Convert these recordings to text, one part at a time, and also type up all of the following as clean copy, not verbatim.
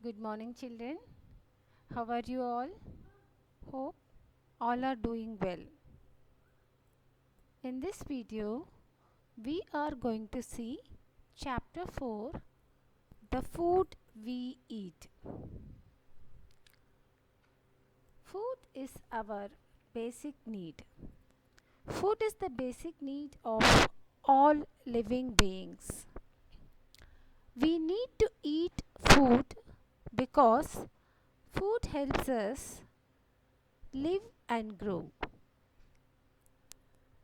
Good morning, children. How are you all? Hope all are doing well. In this video, we are going to see chapter 4, the food we eat. Food is our basic need. Food is the basic need of all living beings. We need to eat food because food helps us live and grow.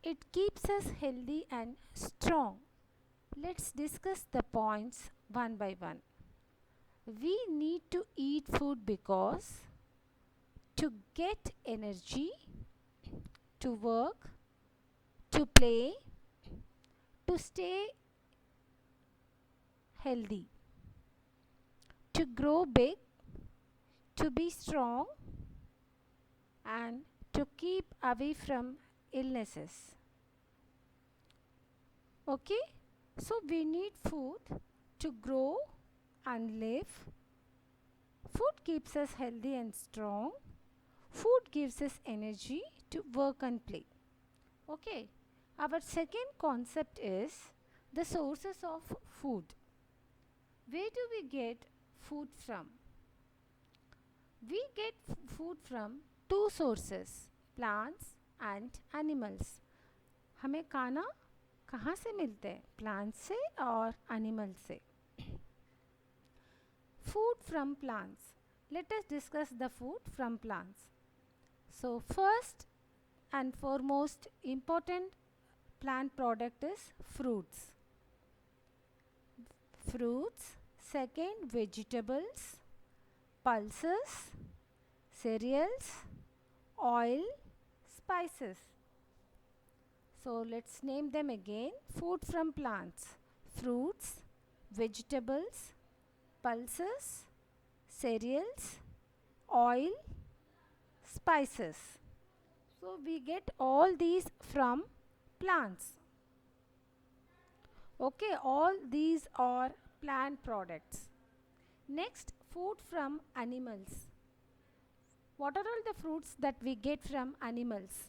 It keeps us healthy and strong. Let's discuss the points one by one. We need to eat food because to get energy, to work, to play, to stay healthy, to grow big, to be strong, and to keep away from illnesses. Okay? So we need food to grow and live. Food keeps us healthy and strong. Food gives us energy to work and play. Okay. Our second concept is the sources of food. Where do we get food from? We get food from two sources, plants and animals. हमें खाना कहाँ से मिलते हैं? Plants से और animals से. Food from plants. Let us discuss the food from plants. So first and foremost important plant product is fruits. Fruits. Second, vegetables, pulses, cereals, oil, spices. So let's name them again. Food from plants. Fruits, vegetables, pulses, cereals, oil, spices. So we get all these from plants. Okay, all these are plant products. Next, food from animals. What are all the fruits that we get from animals?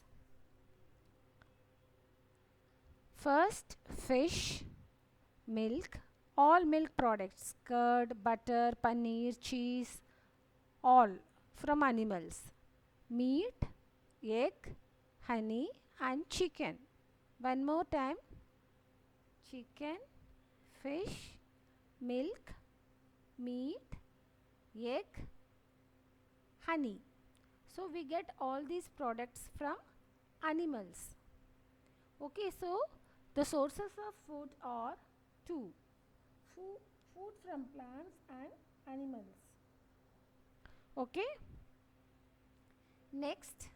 First, fish, milk, all milk products, curd, butter, paneer, cheese, all from animals. Meat, egg, honey and chicken. One more time. Chicken, fish, milk, meat, egg, honey. So we get all these products from animals. Okay, so the sources of food are two. Food from plants and animals. Okay. Next,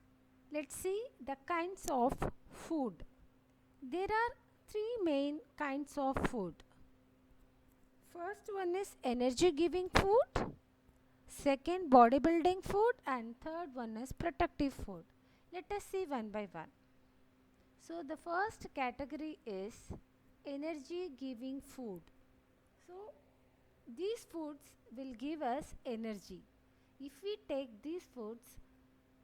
let's see the kinds of food. There are three main kinds of food. First one is energy giving food, second bodybuilding food, and third one is protective food. Let us see one by one. So the first category is energy giving food. So these foods will give us energy. If we take these foods,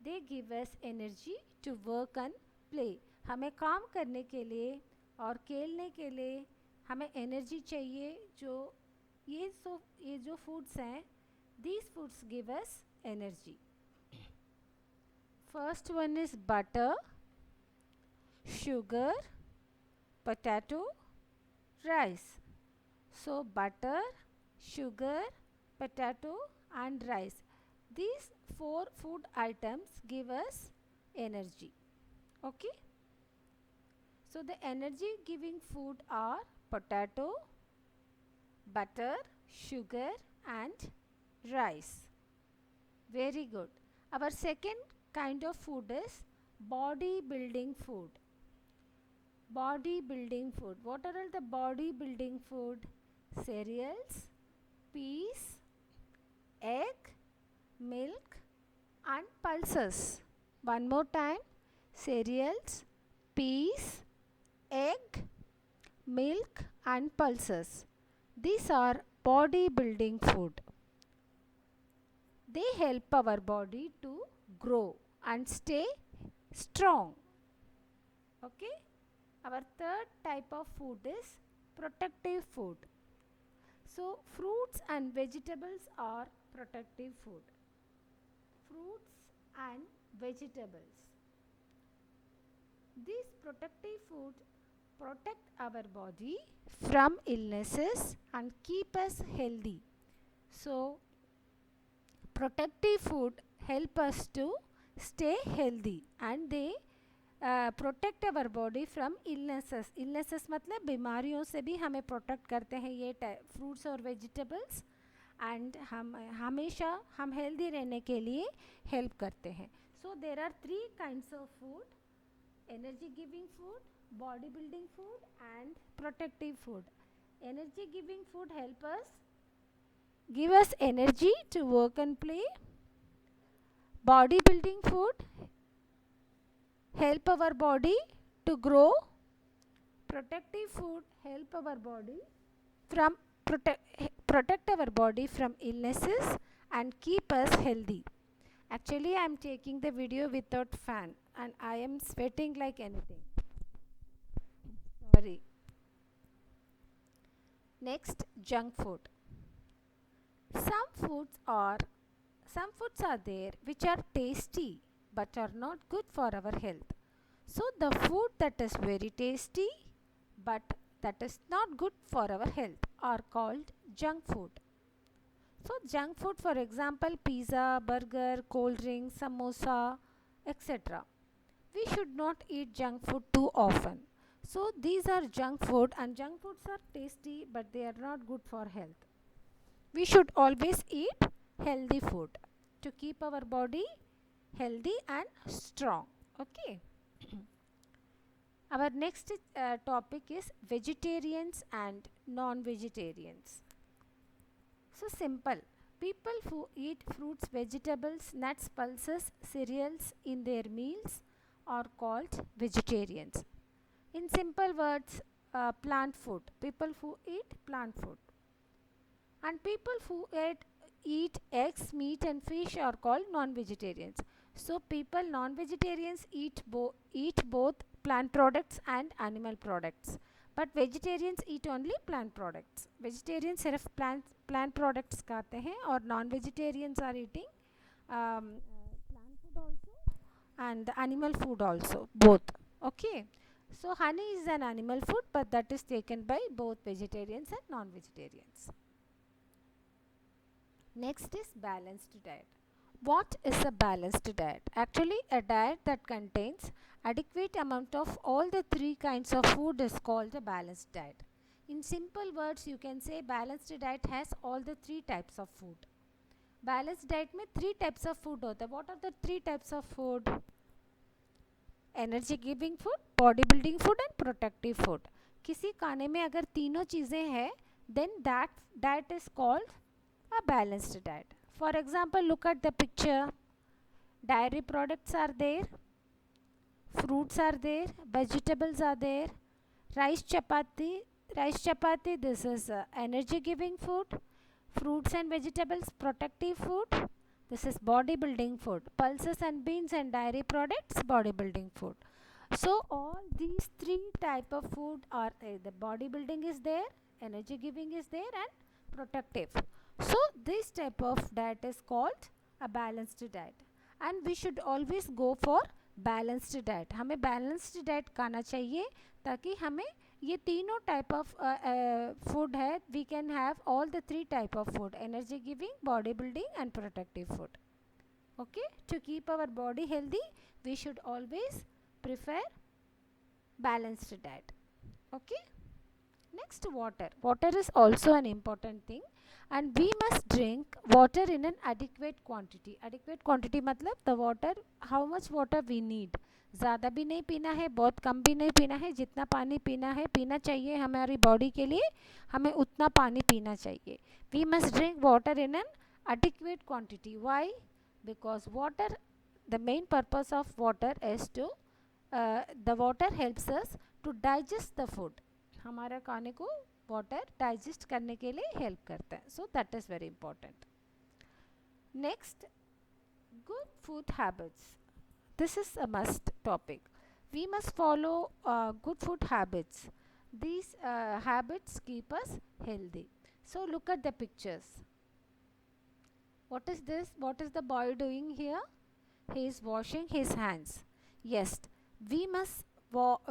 they give us energy to work and play. हमें काम करने के लिए और खेलने के लिए हमें एनर्जी चाहिए. ये जो फूड्स हैं, these foods give us energy. First one is butter, sugar, potato, rice. So butter, sugar, potato and rice. These four food items give us energy. Okay. So the energy giving food are potato, butter, sugar and rice. Very good. Our second kind of food is body building food. Body building food. What are all the body building food? Cereals, peas, egg, milk and pulses. One more time. Cereals, peas, egg, milk and pulses. These are body building food. They help our body to grow and stay strong. Okay, our third type of food is protective food. So fruits and vegetables are protective food. Fruits and vegetables, these protective food protect our body from illnesses and keep us healthy. So protective food help us to stay healthy and they protect our body from illnesses. Illnesses मतलब बीमारियों से भी हमें protect करते हैं ये fruits और vegetables. And हम हमेशा हम हेल्दी रहने के लिए हेल्प करते हैं. So there are 3 kinds of food: energy giving food, body building food and protective food. Energy giving food help us give us energy to work and play. Body building food help our body to grow. Protective food help our body from protect our body from illnesses and keep us healthy. Actually I am taking the video without fan and I am sweating like anything. Sorry. Next, junk food. Some foods are there which are tasty but are not good for our health. So the food that is very tasty but that is not good for our health are called junk food. So junk food, for example, pizza, burger, cold drinks, samosa, etc. We should not eat junk food too often. So these are junk food, and junk foods are tasty but they are not good for health. We should always eat healthy food to keep our body healthy and strong. Okay. Our next topic is vegetarians and non-vegetarians. So simple. People who eat fruits, vegetables, nuts, pulses, cereals in their meals are called vegetarians. In simple words, plant food. People who eat plant food. And people who eat eggs, meat and fish are called non-vegetarians. So people, non-vegetarians, eat both plant products and animal products. But vegetarians eat only plant products. Vegetarians सिर्फ plant products खाते हैं और non-vegetarians are eating plant food also and animal food also, both. Okay. So honey is an animal food but that is taken by both vegetarians and non-vegetarians. Next is balanced diet. What is a balanced diet? Actually, a diet that contains adequate amount of all the 3 kinds of food is called a balanced diet. In simple words, you can say balanced diet has all the 3 types of food. Balanced diet में 3 types of food होता है. What are the 3 types of food? Energy giving food, body building food and protective food. किसी खाने में अगर तीनों चीज़ें हैं, then that diet is called a balanced diet. For example, look at the picture. Dairy products are there, fruits are there, vegetables are there, rice chapati, this is energy giving food, fruits and vegetables, protective food, this is body building food, pulses and beans and dairy products, body building food. So all these 3 type of food are the body building is there, energy giving is there and protective. So this type of diet is called a balanced diet and we should always go for balanced diet. हमें balanced diet खाना चाहिए ताकि हमें ये तीनों type of food है, we can have all the 3 type of food: energy giving, body building and protective food. Okay, to keep our body healthy we should always prefer balanced diet. Okay. Next, water. Water is also an important thing and we must drink water in an adequate quantity. Adequate quantity मतलब the water, how much water we need. ज़्यादा भी नहीं पीना है, बहुत कम भी नहीं पीना है. जितना पानी पीना है, पीना चाहिए हमारी बॉडी के लिए, हमें उतना पानी पीना चाहिए. We must drink water in an adequate quantity. Why? Because water, the main purpose of water is to the water helps us to digest the food. हमारा खाने को वाटर डाइजेस्ट करने के लिए हेल्प करता है. So that is very important. Next, good food habits. This is a must topic. We must follow good food habits. These habits keep us healthy. So look at the pictures. What is this? What is the boy doing here? He is washing his hands. Yes, we must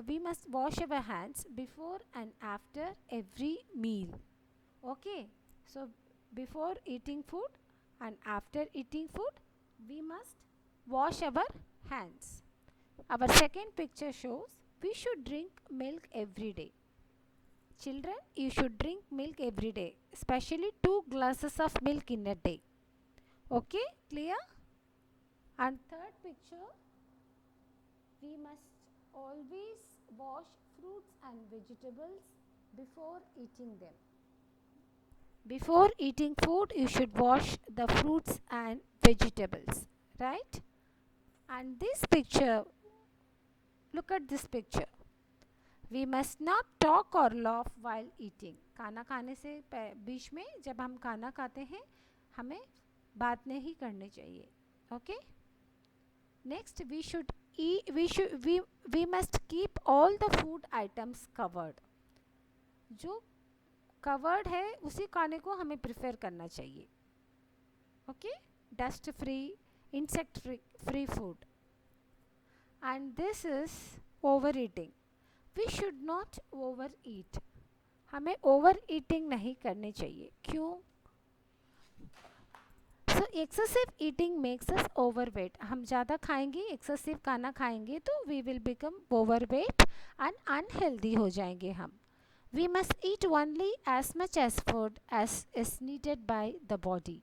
we must wash our hands before and after every meal. Okay, so before eating food and after eating food, we must wash our hands. Our second picture shows we should drink milk every day. Children, you should drink milk every day, especially 2 glasses of milk in a day. Okay, clear? And third picture, we must always wash fruits and vegetables before eating them. Before eating food, you should wash the fruits and vegetables, right? And this picture, look at this picture. We must not talk or laugh while eating. खाना खाने से बीच में जब हम खाना खाते हैं हमें बात नहीं करनी चाहिए. Okay? Next, we must keep all the food items covered. जो covered है उसी खाने को हमें prefer करना चाहिए. Okay? Dust free, insect free food. And this is overeating. We should not overeat. हमें ओवर ईटिंग नहीं करनी चाहिए. क्यों? So excessive eating makes us overweight. हम ज़्यादा खाएंगे, एक्सेसिव खाना खाएंगे तो we will become overweight and unhealthy हो जाएंगे हम. We must eat only as much as food as is needed by the body.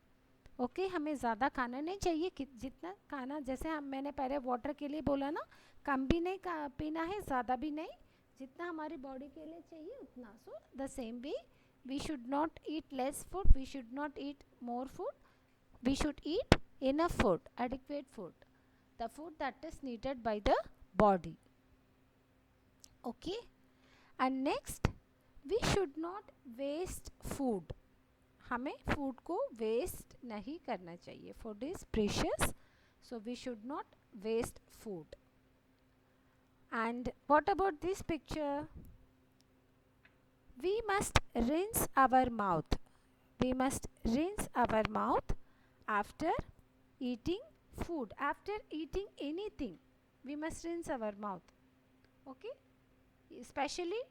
Okay, हमें ज़्यादा खाना नहीं चाहिए. जितना खाना, जैसे हम मैंने पहले वाटर के लिए बोला ना, कम भी नहीं पीना है, ज़्यादा भी नहीं, जितना हमारी बॉडी के लिए चाहिए उतना. So the same way we should not eat less food, we should not eat more food, we should eat enough food, adequate food, the food that is needed by the body. Okay, and next, we should not waste food. हमें food को waste नहीं करना चाहिए. Food is precious, so we should not waste food. And what about this picture? We must rinse our mouth. We must rinse our mouth after eating food. After eating anything, we must rinse our mouth. Okay? Especially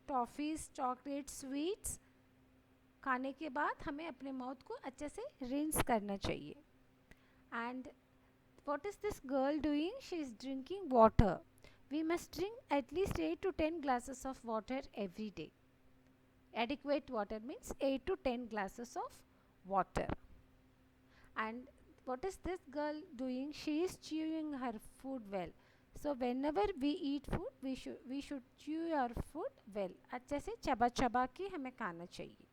toffees, chocolates, sweets. खाने के बाद हमें अपने mouth को अच्छे से rinse करना चाहिए. And what is this girl doing? She is drinking water. We must drink at least 8 to 10 glasses of water every day. Adequate water means 8 to 10 glasses of water. And what is this girl doing? She is chewing her food well. So whenever we eat food, we should chew our food well. अच्छे से चबा चबा के हमें खाना चाहिए.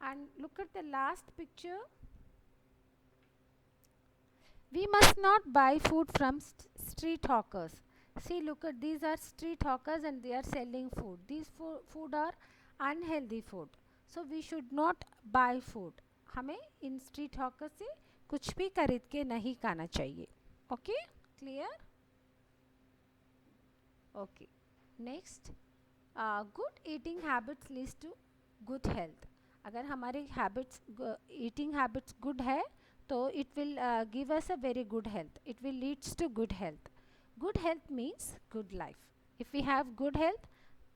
And look at the last picture. We must not buy food from street hawkers. See, look at, these are street hawkers and they are selling food. These food are unhealthy food. So we should not buy food. हमें इन street hawkers से कुछ भी खरीद के नहीं खाना चाहिए. Okay? Clear? Okay. Next, good eating habits leads to good health. अगर हमारे हैबिट्स, ईटिंग हैबिट्स गुड है तो it will give us a very good health. It will leads to good health. Good health means good life. If we have good health,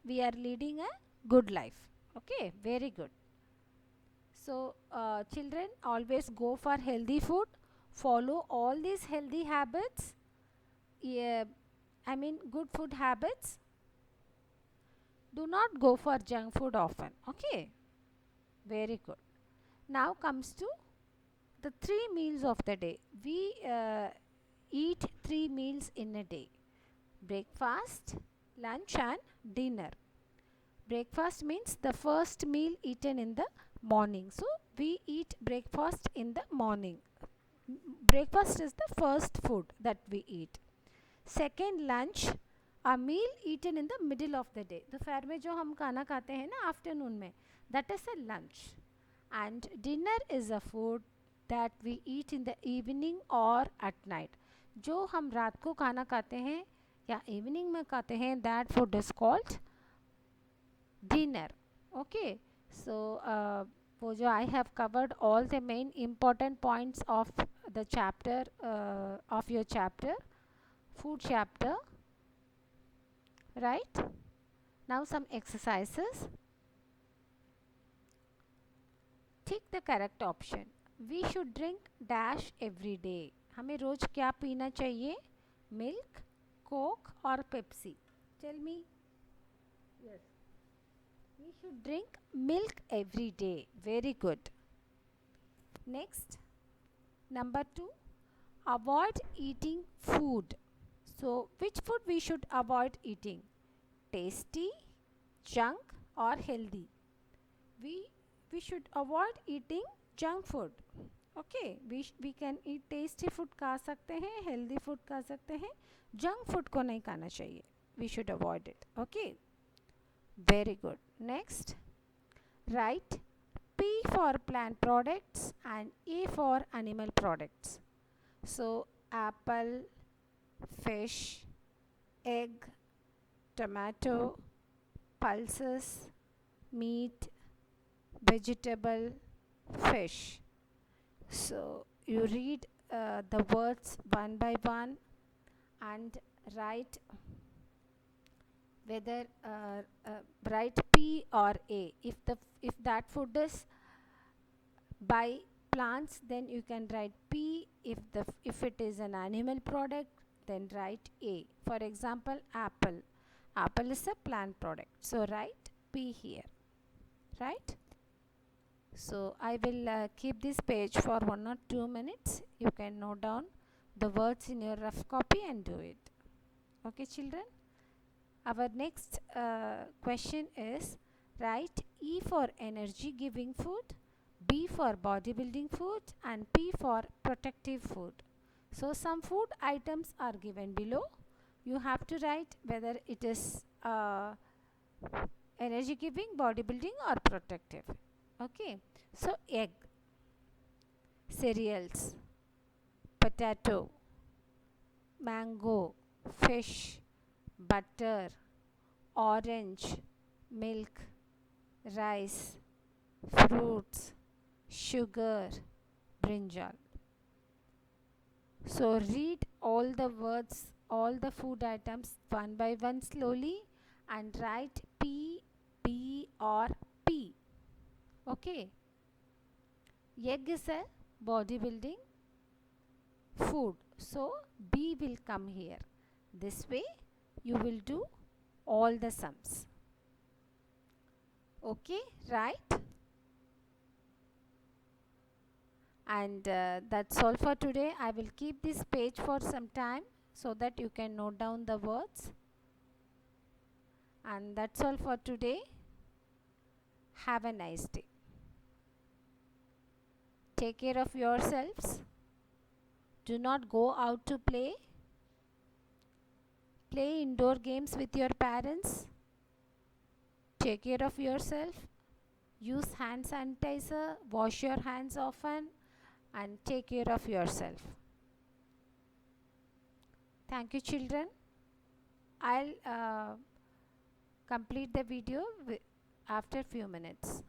we are leading a good life. Okay, very good. So children, always go for healthy food. Follow all these healthy habits. I mean good food habits. Do not go for junk food often. Okay, very good. Now comes to the 3 meals of the day. We eat 3 meals in a day: breakfast, lunch and dinner. Breakfast means the first meal eaten in the morning. So we eat breakfast in the morning. Breakfast is the first food that we eat. Second, lunch, a meal eaten in the middle of the day. दोपहर में जो हम खाना खाते हैं ना afternoon में, that is a lunch. And dinner is a food that we eat in the evening or at night. जो हम रात को खाना खाते हैं या इवनिंग में खाते हैं, that food is called dinner. Okay, so वो जो I have covered all the main important points of the chapter, of your chapter, food chapter, right? Now some exercises. Tick the correct option. We should drink dash every day. हमें रोज क्या पीना चाहिए? Milk, Coke or Pepsi? Tell me. Yes. We should drink milk every day. Very good. Next, number 2. Avoid eating food. So, which food we should avoid eating? Tasty, junk or healthy? We should avoid eating junk food. Okay, we can eat tasty food खा सकते हैं, healthy food खा सकते हैं, junk food को नहीं खाना चाहिए. We should avoid it. Okay, very good. Next, write P for plant products and A for animal products. So apple, fish, egg, tomato, pulses, meat, vegetable, fish. So you read the words one by one and write whether write P or A. If that food is by plants, then you can write P. If it is an animal product, then write A. For example, apple. Apple is a plant product, so write P here, right? So I will keep this page for 1 or 2 minutes. You can note down the words in your rough copy and do it. Okay, children? Our next question is, write E for energy giving food, B for bodybuilding food and P for protective food. So some food items are given below. You have to write whether it is energy giving, bodybuilding or protective. Okay, so egg, cereals, potato, mango, fish, butter, orange, milk, rice, fruits, sugar, brinjal. So read all the words, all the food items one by one slowly and write P, B or P. Okay. Egg is a bodybuilding food. So B will come here. This way you will do all the sums. Okay, right? And that's all for today. I will keep this page for some time so that you can note down the words. And that's all for today. Have a nice day. Take care of yourselves. Do not go out to play. Play indoor games with your parents. Take care of yourself. Use hand sanitizer. Wash your hands often. And take care of yourself. Thank you, children. I'll complete the video after few minutes.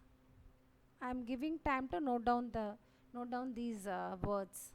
I'm giving time to note down these words.